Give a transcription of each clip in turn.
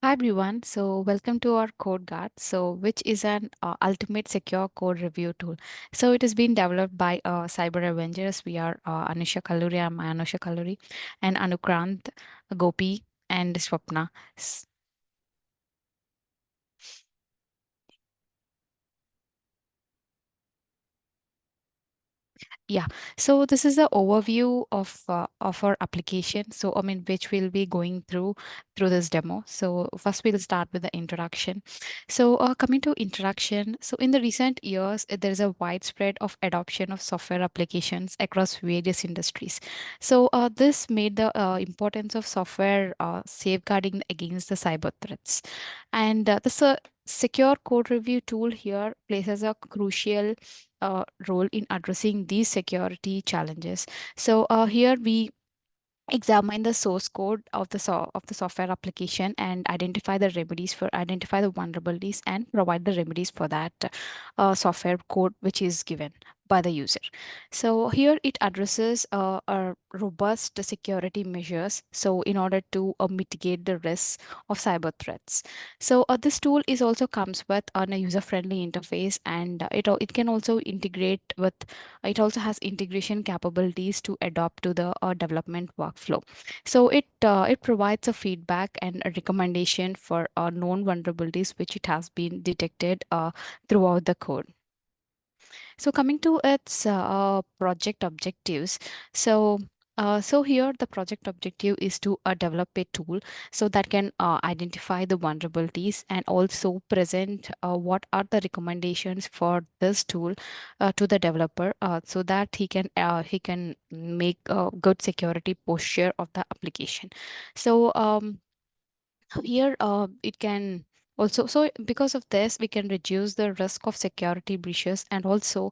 Hi everyone. So welcome to our Code Guard. Which is an ultimate secure code review tool. So it has been developed by Cyber Avengers. We are Anusha Kalluri, I'm Anusha Kalluri, and Anukrant, Gopi, and Swapna. Yeah, so this is the overview of our application. So I mean, which we'll be going through this demo. So first we'll start with the introduction. So coming to introduction, so in the recent years, there is a widespread of adoption of software applications across various industries. So this made the importance of software safeguarding against the cyber threats, and secure code review tool here places a crucial role in addressing these security challenges. So here we examine the source code of of the software application and identify the vulnerabilities and provide the remedies for that software code which is given by the user. So here it addresses a robust security measures so in order to mitigate the risks of cyber threats. So this tool is also comes with on a user friendly interface, and it can also integrate with it also has integration capabilities to adapt to the development workflow. So it provides a feedback and a recommendation for known vulnerabilities which it has been detected throughout the code. So coming to its project objectives, so so here the project objective is to develop a tool so that can identify the vulnerabilities and also present what are the recommendations for this tool to the developer so that he can make a good security posture of the application. So here it can also, so because of this we can reduce the risk of security breaches and also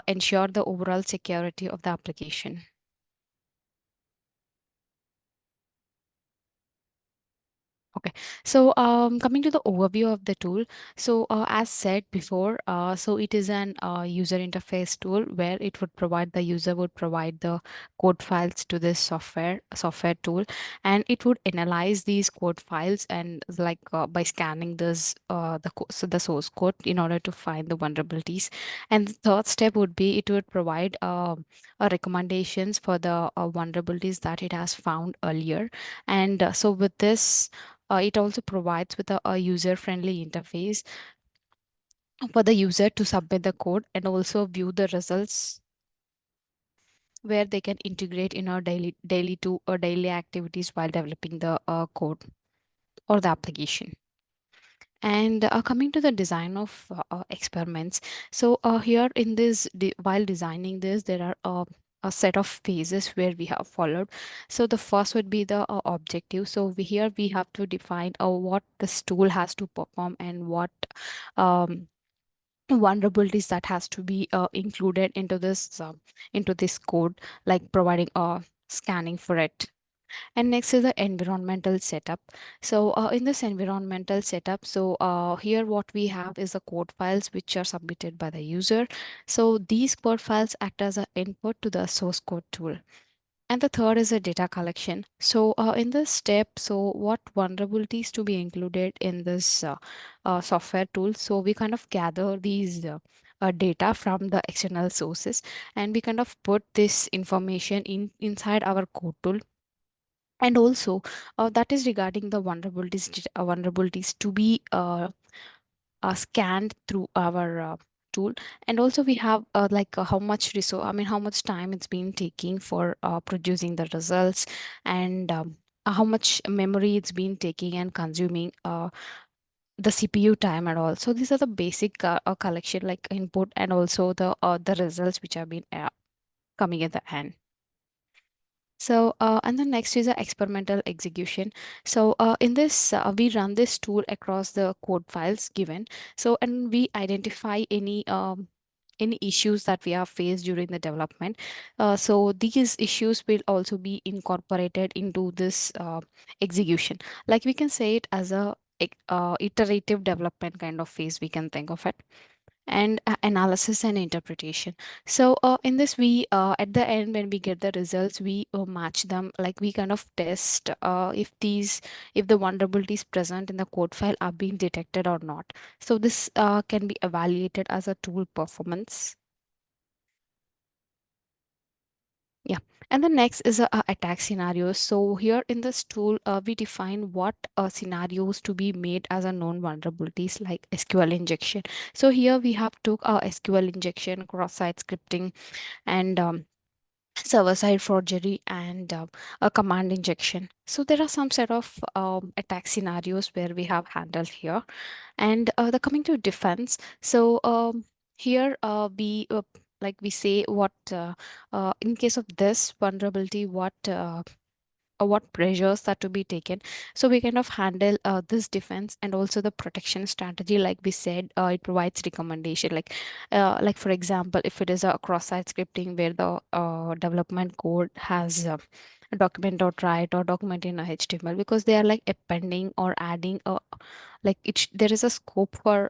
ensure the overall security of the application. Okay, so coming to the overview of the tool, so as said before, so it is an user interface tool where it would provide the user would provide the code files to this software tool, and it would analyze these code files and like by scanning this so the source code in order to find the vulnerabilities. And the third step would be it would provide recommendations for the vulnerabilities that it has found earlier, and so with this it also provides with a user-friendly interface for the user to submit the code and also view the results where they can integrate in our daily activities while developing the code or the application. And coming to the design of experiments, so here in while designing this, there are a set of phases where we have followed. So the first would be the objective. So here we have to define what this tool has to perform and what um, vulnerabilities that has to be included into this code, like providing scanning for it. And next is the environmental setup. So in this environmental setup, so here what we have is the code files which are submitted by the user. So these code files act as an input to the source code tool. And the third is a data collection. So in this step, so what vulnerabilities to be included in this software tool? So we kind of gather these data from the external sources, and we kind of put this information inside our code tool. And also that is regarding the vulnerabilities to be scanned through our tool. And also we have how much resource I mean how much time it's been taking for producing the results, and how much memory it's been taking and consuming the CPU time and all. So these are the basic collection like input and also the results which have been coming at the end. So, and the next is the experimental execution. So, in this, we run this tool across the code files given. So, and we identify any issues that we have faced during the development. So, these issues will also be incorporated into this execution. Like we can say it as a iterative development kind of phase. We can think of it. and analysis and interpretation. So in this, we at the end, when we get the results, we match them, like we kind of test if the vulnerabilities present in the code file are being detected or not. So this can be evaluated as a tool performance. Yeah. And the next is a attack scenario. So here in this tool, we define what scenarios to be made as a known vulnerabilities, like SQL injection. So here we have took SQL injection, cross-site scripting, and server-side forgery, and a command injection. So there are some set of attack scenarios where we have handled here. And the coming to defense. So here we say in case of this vulnerability, what pressures are to be taken. So we kind of handle this defense and also the protection strategy. Like we said, it provides recommendation, like for example, if it is a cross-site scripting where the development code has a document or write or document in a HTML, because they are like appending or adding a, there is a scope for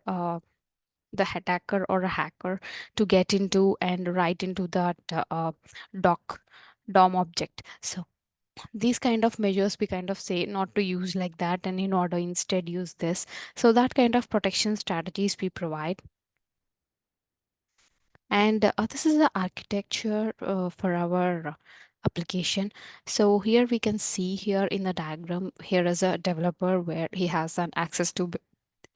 the attacker or a hacker to get into and write into that doc DOM object. So these kind of measures, we kind of say not to use like that, and in order instead use this. So that kind of protection strategies we provide. And this is the architecture for our application. So here we can see here in the diagram, here is a developer where he has an access to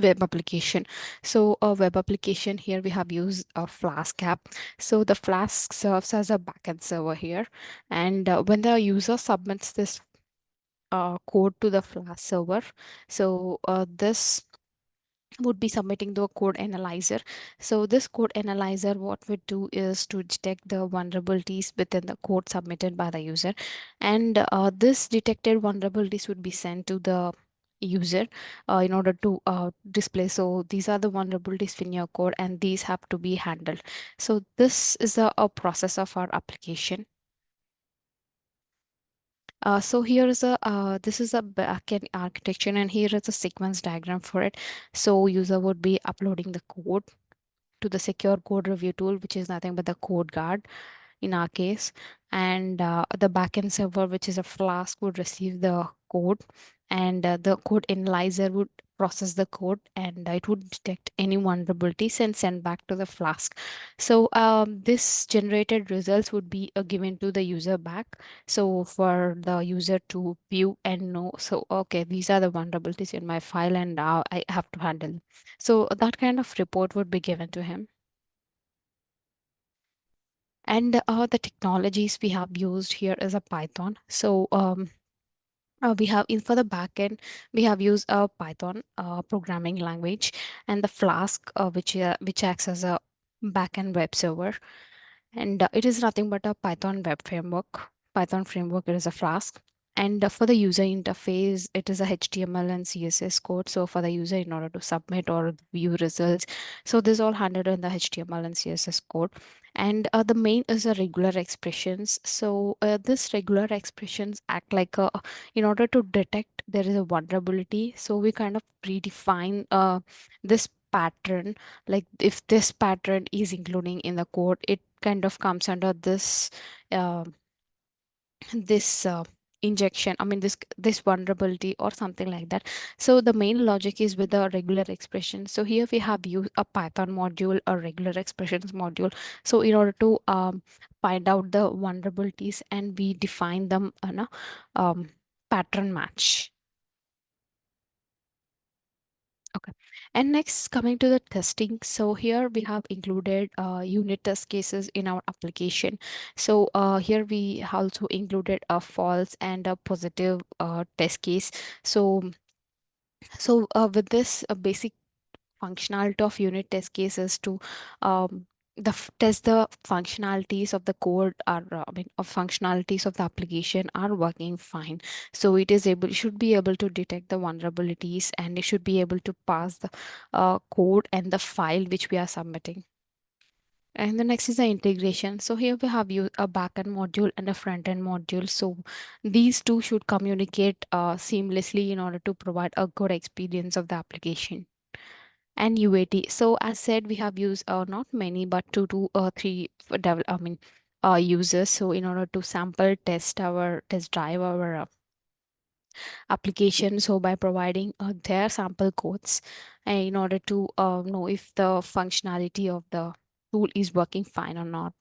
web application. So a web application, here we have used a Flask app. So the Flask serves as a backend server here. And when the user submits this code to the Flask server, so this would be submitting to a code analyzer. So this code analyzer, what we do is to detect the vulnerabilities within the code submitted by the user, and this detected vulnerabilities would be sent to the user in order to display. So these are the vulnerabilities in your code, and these have to be handled. So this is a process of our application. So here is a this is a backend architecture, and here is a sequence diagram for it. So user would be uploading the code to the secure code review tool, which is nothing but the code guard in our case. And the backend server, which is a Flask, would receive the code, and the code analyzer would process the code, and it would detect any vulnerabilities and send back to the Flask. So this generated results would be given to the user back, so for the user to view and know, so okay, these are the vulnerabilities in my file, and I have to handle. So that kind of report would be given to him. And the technologies we have used here is a Python. So we have in for the backend, we have used a Python programming language, and the Flask, which acts as a backend web server, and it is nothing but a Python web framework. Python framework, it is a Flask. And for the user interface, it is a HTML and CSS code. So for the user, in order to submit or view results, so this is all handled in the HTML and CSS code. And the main is a regular expressions. So this regular expressions act like a, in order to detect there is a vulnerability. So we kind of predefine this pattern, like if this pattern is including in the code, it kind of comes under uh, this injection, I mean this vulnerability or something like that. So the main logic is with the regular expression. So here we have used a Python module, a regular expressions module, so in order to find out the vulnerabilities, and we define them on a pattern match. Okay. And next, coming to the testing. So here we have included unit test cases in our application. So here we also included a false and a positive test case. So with this basic functionality of unit test cases to um, test the functionalities of the code, are I mean of functionalities of the application are working fine. So it is able, should be able to detect the vulnerabilities, and it should be able to pass the code and the file which we are submitting. And the next is the integration. So here we have a backend module and a front end module. So these two should communicate seamlessly in order to provide a good experience of the application. and UAT. So as said, we have used not many, but two to three users. So in order to sample test drive our application, so by providing their sample codes, in order to know if the functionality of the tool is working fine or not.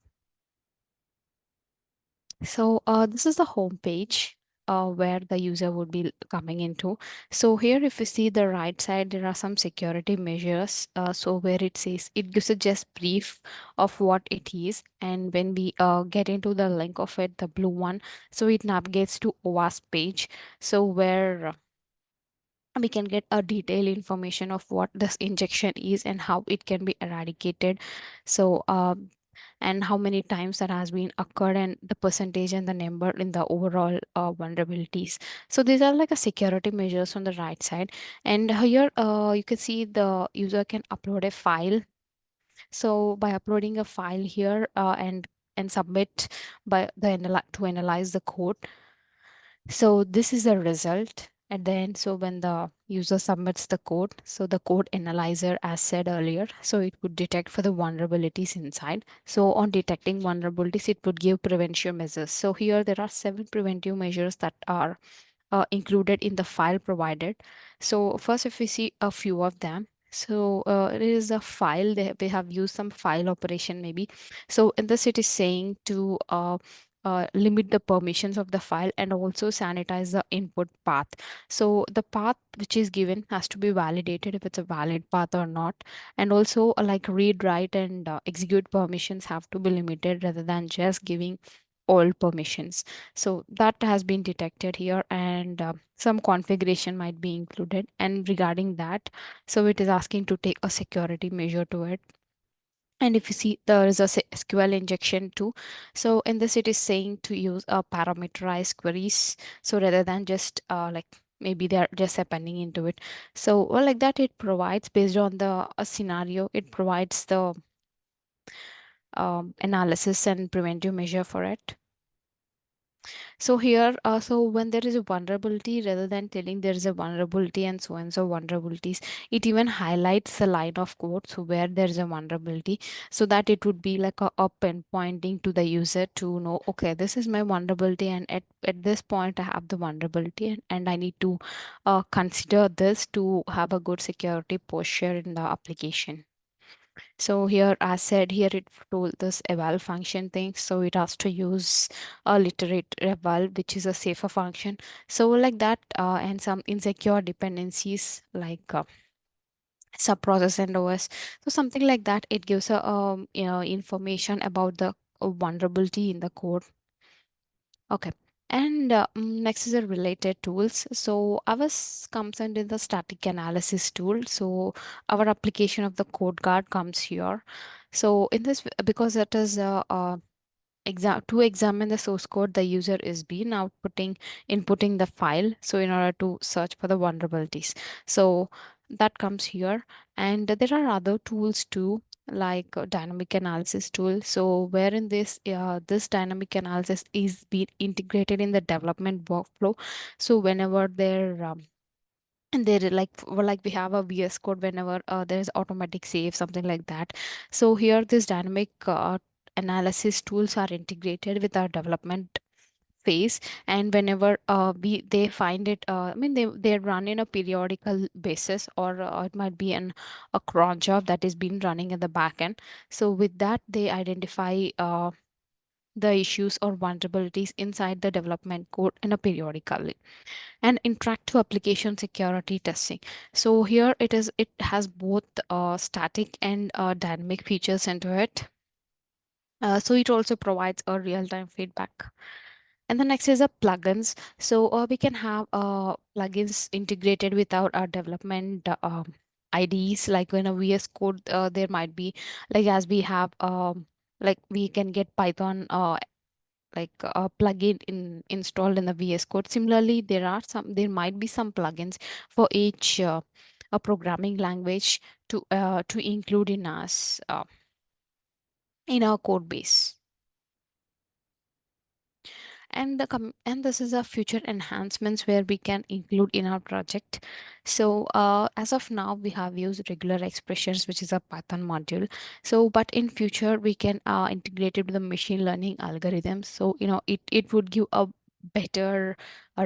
So this is the home page where the user would be coming into. So here, if you see the right side, there are some security measures. So where it says, it gives a just brief of what it is. And when we get into the link of it, the blue one, so it navigates to OWASP page. So where we can get a detailed information of what this injection is and how it can be eradicated. So and how many times that has been occurred and the percentage and the number in the overall vulnerabilities. So these are like a security measures on the right side. And here you can see the user can upload a file. So by uploading a file here and submit by the to analyze the code. So this is the result at the end. So when the user submits the code, so the code analyzer, as said earlier, so it would detect for the vulnerabilities inside. So on detecting vulnerabilities, it would give prevention measures. So here there are 7 preventive measures that are included in the file provided. So first, if we see a few of them, so it is a file. We have used some file operation maybe. So in this, it is saying to limit the permissions of the file and also sanitize the input path. So the path which is given has to be validated if it's a valid path or not. And also like read, write, and execute permissions have to be limited rather than just giving all permissions. So that has been detected here, and some configuration might be included. And regarding that, so it is asking to take a security measure to it. And if you see, there is a SQL injection too. So in this, it is saying to use a parameterized queries. So rather than just like maybe they are just appending into it. So well, like that, it provides based on the scenario. It provides the analysis and preventive measure for it. So here, so when there is a vulnerability, rather than telling there is a vulnerability and so vulnerabilities, it even highlights the line of code. So where there is a vulnerability, so that it would be like a up and pointing to the user to know, okay, this is my vulnerability, and at this point I have the vulnerability, and I need to consider this to have a good security posture in the application. So here, as said, here it told this eval function thing. So it has to use a literate eval, which is a safer function. So like that, and some insecure dependencies like subprocess and OS. So something like that. It gives a information about the vulnerability in the code. Okay. And next is the related tools. So ours comes under the static analysis tool. So our application of the code guard comes here. So in this, because it is to examine the source code, the user is been outputting inputting the file, so in order to search for the vulnerabilities. So that comes here. And there are other tools too, like dynamic analysis tool. So wherein this dynamic analysis is being integrated in the development workflow. So whenever there and there like like we have a VS code, whenever there's automatic save, something like that. So here this dynamic analysis tools are integrated with our development phase. And whenever we they find it, I mean they run in a periodical basis, or it might be a cron job that is been running at the back end. So with that, they identify the issues or vulnerabilities inside the development code in a periodically. And interactive application security testing. So here it has both static and dynamic features into it. So it also provides a real-time feedback. And the next is a plugins. So we can have plugins integrated with our development IDs. Like when a VS code, there might be like as we have like we can get Python like a plugin installed in the VS Code. Similarly, there might be some plugins for each a programming language to include in our code base. And this is a future enhancements where we can include in our project. So as of now we have used regular expressions, which is a Python module. So but in future we can integrate it with the machine learning algorithms, so it would give a better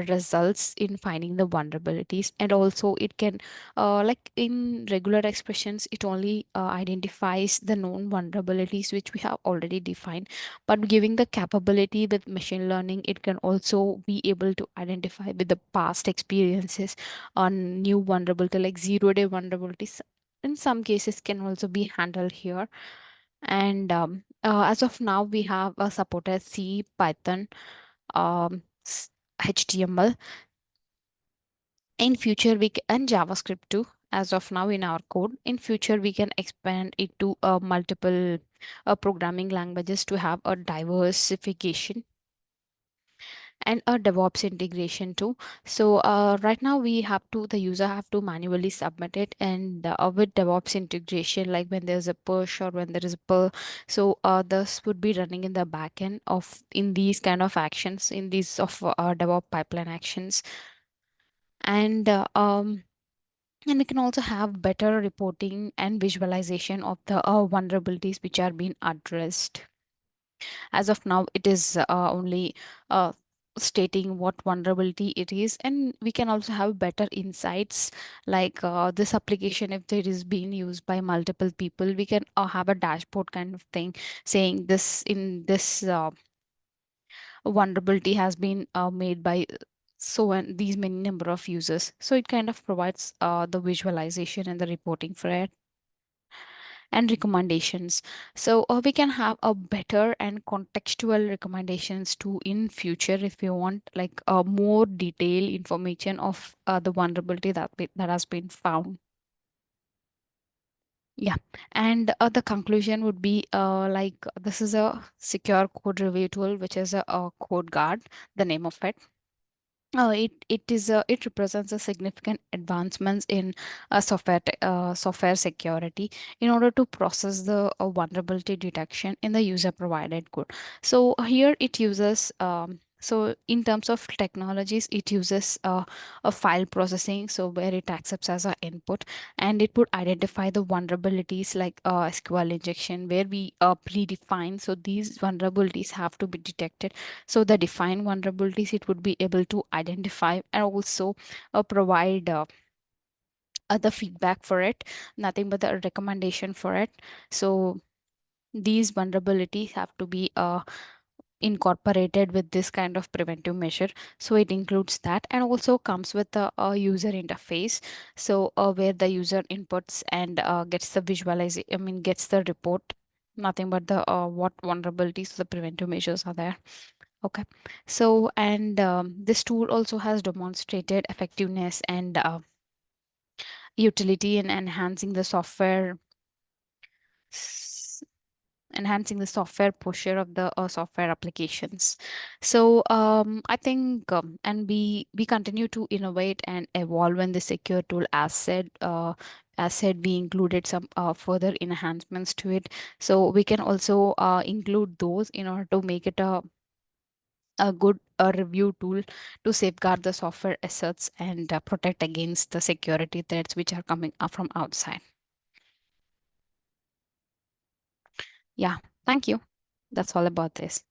results in finding the vulnerabilities. And also it can like in regular expressions, it only identifies the known vulnerabilities which we have already defined. But giving the capability with machine learning, it can also be able to identify with the past experiences on new vulnerability, like 0 day vulnerabilities in some cases can also be handled here. And as of now we have supported C, Python, HTML. In future and JavaScript too. As of now in our code, in future we can expand it to multiple programming languages to have a diversification and a DevOps integration too. So right now we have to the user have to manually submit it, and with DevOps integration, like when there's a push or when there is a pull, so this would be running in the backend of in these kind of actions, in these of DevOps pipeline actions. And and we can also have better reporting and visualization of the vulnerabilities which are being addressed. As of now, it is only stating what vulnerability it is, and we can also have better insights. Like this application, if it is being used by multiple people, we can have a dashboard kind of thing saying this in this vulnerability has been made by so and these many number of users. So it kind of provides the visualization and the reporting for it. And recommendations, so we can have a better and contextual recommendations too in future if you want, like more detailed information of the vulnerability that has been found. Yeah. And the conclusion would be like this is a secure code review tool, which is a code guard, the name of it. It represents a significant advancements in software security in order to process the vulnerability detection in the user provided code. So here it uses so in terms of technologies, it uses a file processing, so where it accepts as an input, and it would identify the vulnerabilities like SQL injection, where we predefine. So these vulnerabilities have to be detected, so the defined vulnerabilities it would be able to identify and also provide the feedback for it, nothing but the recommendation for it. So these vulnerabilities have to be incorporated with this kind of preventive measure. So it includes that, and also comes with a user interface, so where the user inputs and gets the visualization, I mean gets the report, nothing but the what vulnerabilities the preventive measures are there. Okay. So, and this tool also has demonstrated effectiveness and utility in s- enhancing the software posture of the software applications. So, I think, and we continue to innovate and evolve in the secure tool. As said, we included some further enhancements to it. So we can also include those in order to make it a good review tool to safeguard the software assets and protect against the security threats which are coming up from outside. Yeah, thank you. That's all about this.